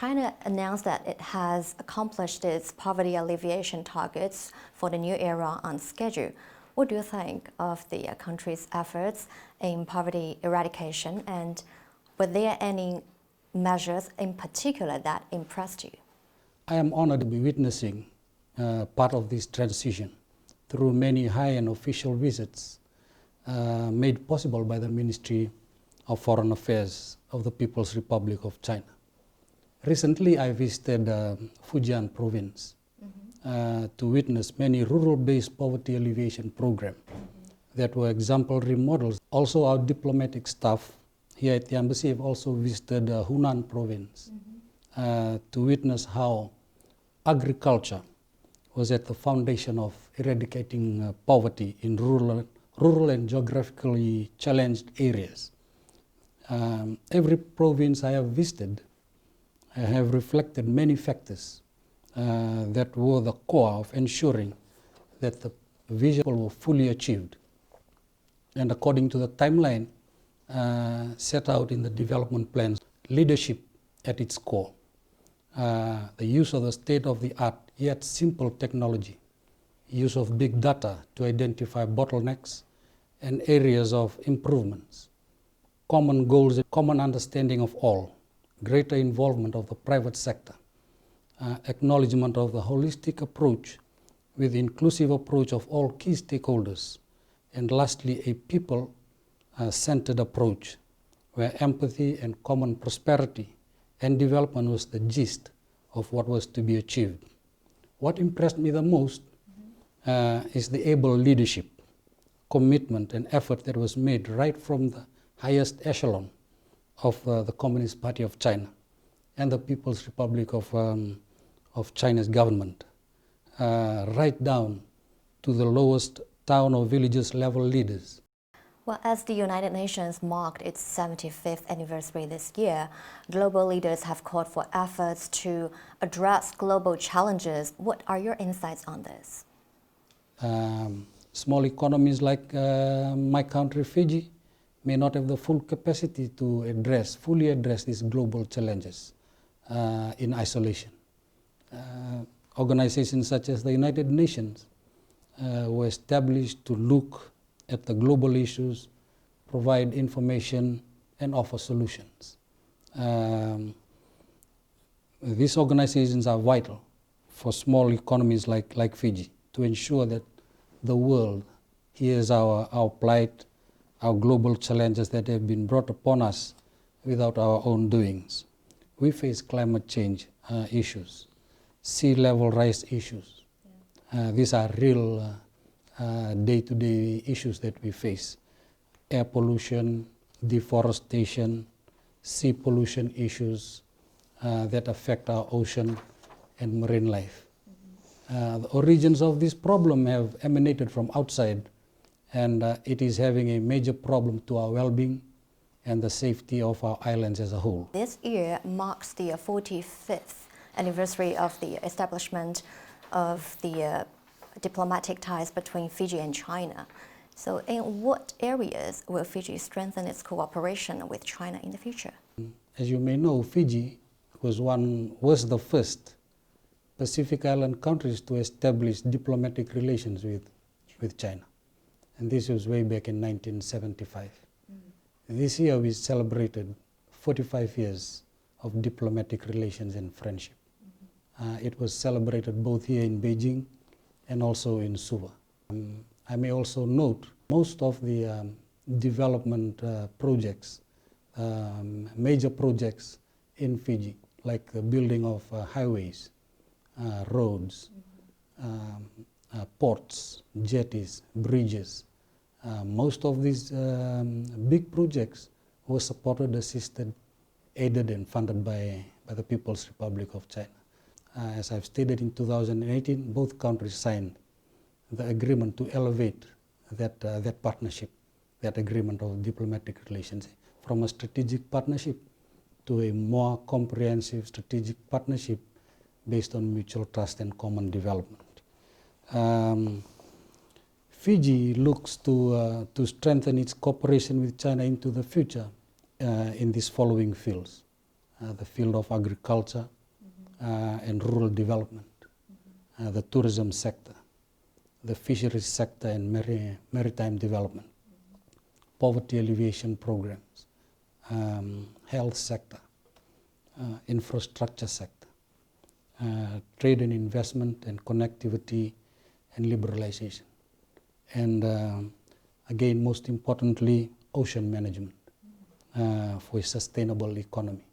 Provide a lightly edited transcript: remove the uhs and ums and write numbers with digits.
China announced that it has accomplished its poverty alleviation targets for the new era on schedule. What do you think of the country's efforts in poverty eradication, and were there any measures in particular that impressed you? I am honored to be witnessing part of this transition through many high-end official visits made possible by the Ministry of Foreign Affairs of the People's Republic of China. Recently, I visited Fujian province to witness many rural-based poverty alleviation programs that were exemplary models. Also, our diplomatic staff here at the embassy have also visited Hunan province to witness how agriculture was at the foundation of eradicating poverty in rural and geographically challenged areas. Every province I have visited have reflected many factors that were the core of ensuring that the vision were fully achieved. And according to the timeline set out in the development plans, leadership at its core, the use of the state-of-the-art yet simple technology, use of big data to identify bottlenecks and areas of improvements, common goals and common understanding of all, greater involvement of the private sector, acknowledgement of the holistic approach with inclusive approach of all key stakeholders, and lastly, a people-centered approach where empathy and common prosperity and development was the gist of what was to be achieved. What impressed me the most is the able leadership, commitment and effort that was made right from the highest echelon of the Communist Party of China and the People's Republic of China's government, right down to the lowest town or villages level leaders. Well, as the United Nations marked its 75th anniversary this year, global leaders have called for efforts to address global challenges. What are your insights on this? Small economies like my country, Fiji, may not have the full capacity to fully address these global challenges in isolation. Organizations such as the United Nations were established to look at the global issues, provide information, and offer solutions. These organizations are vital for small economies like Fiji to ensure that the world hears our plight, our global challenges that have been brought upon us without our own doings. We face climate change issues, sea level rise issues. These are real day-to-day issues that we face. Air pollution, deforestation, sea pollution issues that affect our ocean and marine life. The origins of this problem have emanated from outside, and it is having a major problem to our well-being and the safety of our islands as a whole. This year marks the 45th anniversary of the establishment of the diplomatic ties between Fiji and China. So in what areas will Fiji strengthen its cooperation with China in the future? As you may know, Fiji was the first Pacific Island countries to establish diplomatic relations with China. And this was way back in 1975. This year we celebrated 45 years of diplomatic relations and friendship. It was celebrated both here in Beijing and also in Suva. I may also note most of the development projects, major projects in Fiji, like the building of highways, roads, ports, jetties, bridges. Most of these big projects were supported, assisted, aided and funded by the People's Republic of China. As I've stated, in 2018, both countries signed the agreement to elevate that partnership, that agreement of diplomatic relations, from a strategic partnership to a more comprehensive strategic partnership based on mutual trust and common development. Fiji looks to strengthen its cooperation with China into the future in these following fields. the field of agriculture and rural development, the tourism sector, the fisheries sector and maritime development, poverty alleviation programs, health sector, infrastructure sector, trade and investment and connectivity and liberalization. And again, most importantly, ocean management for a sustainable economy.